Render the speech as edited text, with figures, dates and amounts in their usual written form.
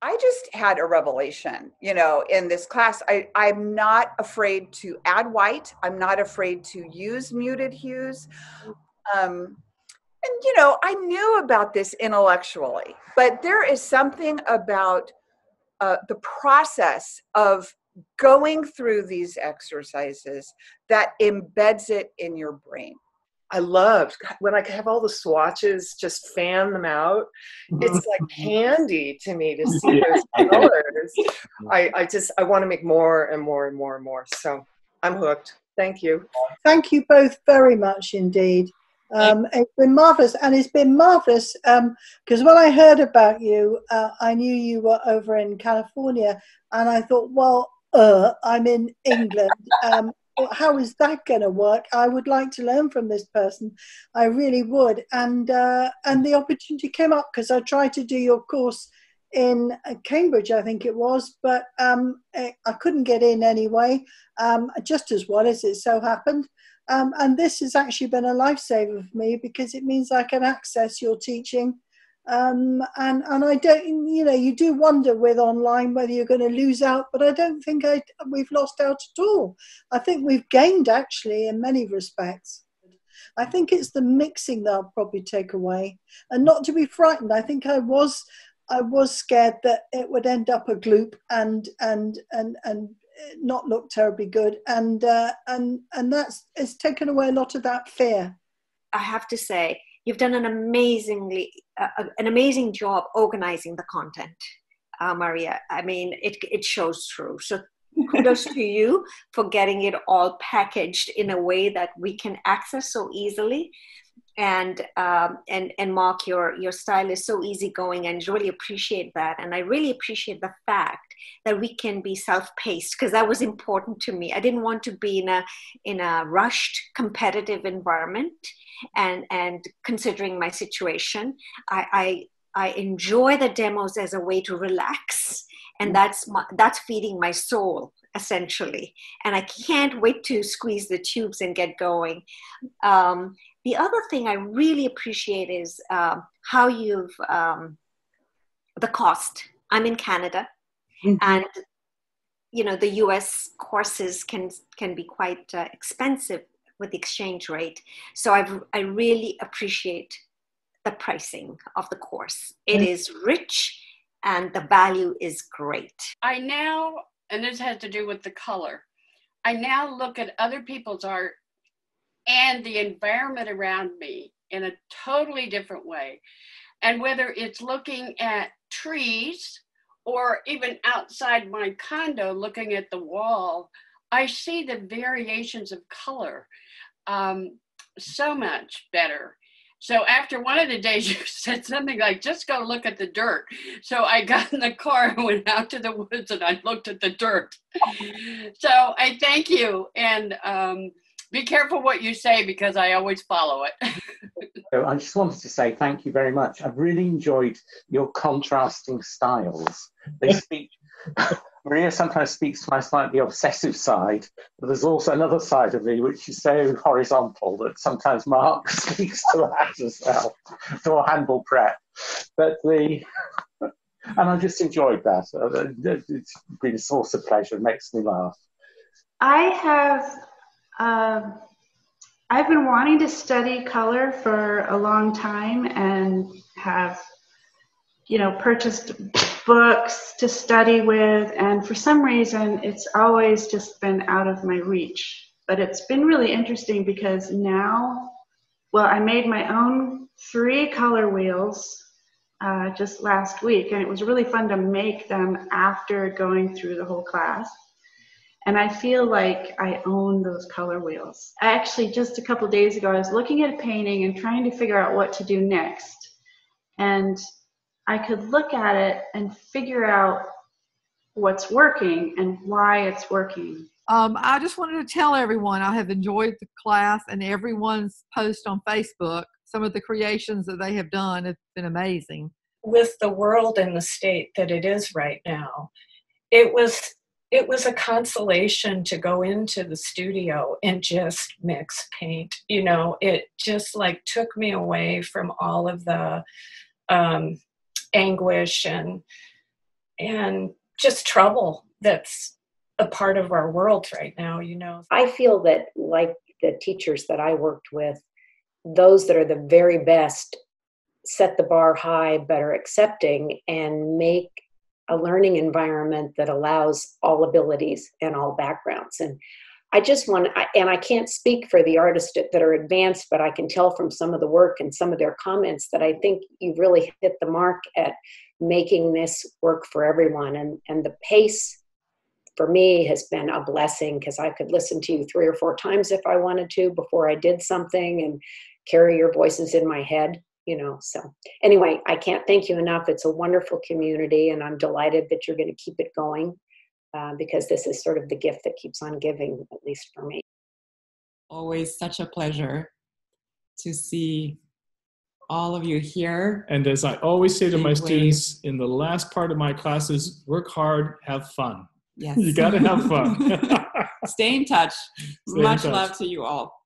I just had a revelation, in this class. I'm not afraid to add white. I'm not afraid to use muted hues. Um, and, I knew about this intellectually, but there is something about the process of going through these exercises that embeds it in your brain. I loved when I could have all the swatches, just fan them out. It's like candy to me to see those colors. I want to make more and more and more and more. So I'm hooked. Thank you. Thank you both very much indeed. It's been marvelous, and it's been marvelous because when I heard about you, I knew you were over in California, and I thought, well, I'm in England. How is that going to work? I would like to learn from this person. I really would. And the opportunity came up because I tried to do your course in Cambridge, I think it was, but I couldn't get in anyway, just as well as it so happened. And this has actually been a lifesaver for me because it means I can access your teaching. And I don't, you do wonder with online whether you're going to lose out, but I don't think we've lost out at all. I think we've gained actually in many respects. I think it's the mixing that I'll probably take away, and not to be frightened. I think I was scared that it would end up a gloop and not look terribly good, and it's taken away a lot of that fear. I have to say, you've done an amazing job organizing the content, Maria. I mean, it shows through. So kudos to you for getting it all packaged in a way that we can access so easily. And Mark, your style is so easygoing, and really appreciate that. And I really appreciate the fact that we can be self-paced, because that was important to me. I didn't want to be in a rushed, competitive environment. And considering my situation, I enjoy the demos as a way to relax, and that's feeding my soul essentially. And I can't wait to squeeze the tubes and get going. The other thing I really appreciate is how you've, the cost. I'm in Canada, and the US courses can be quite expensive with the exchange rate. So I really appreciate the pricing of the course. It is rich and the value is great. I now, and this has to do with the color, I now look at other people's art and the environment around me in a totally different way. And whether it's looking at trees or even outside my condo, looking at the wall, I see the variations of color so much better. So after one of the days, you said something like, just go look at the dirt. So I got in the car and went out to the woods and I looked at the dirt. So I thank you. And be careful what you say, because I always follow it. I just wanted to say thank you very much. I've really enjoyed your contrasting styles. They speak. Maria sometimes speaks to my slightly obsessive side, but there's also another side of me which is so horizontal that sometimes Mark speaks to that as well, to handle prep. But and I just enjoyed that. It's been a source of pleasure. It makes me laugh. I've been wanting to study color for a long time and have, purchased books to study with, and for some reason it's always just been out of my reach. But it's been really interesting because now, I made my own 3 color wheels just last week, and it was really fun to make them after going through the whole class. And I feel like I own those color wheels. Actually, just a couple of days ago, I was looking at a painting and trying to figure out what to do next. And I could look at it and figure out what's working and why it's working. I just wanted to tell everyone I have enjoyed the class, and everyone's post on Facebook. Some of the creations that they have done have been amazing. With the world and the state that it is right now, it was a consolation to go into the studio and just mix paint. It just took me away from all of the anguish and and just trouble that's a part of our world right now, I feel that, like the teachers that I worked with, those that are the very best set the bar high, but are accepting and make a learning environment that allows all abilities and all backgrounds. And I just want, and I can't speak for the artists that are advanced, but I can tell from some of the work and some of their comments that I think you've really hit the mark at making this work for everyone. And the pace for me has been a blessing, because I could listen to you 3 or 4 times if I wanted to before I did something, and carry your voices in my head, So anyway, I can't thank you enough. It's a wonderful community, and I'm delighted that you're going to keep it going, because this is sort of the gift that keeps on giving, at least for me. Always such a pleasure to see all of you here. And as I always say to my students in the last part of my classes, work hard, have fun. Yes. You got to have fun. Stay in touch. Stay Much in touch. love to you all.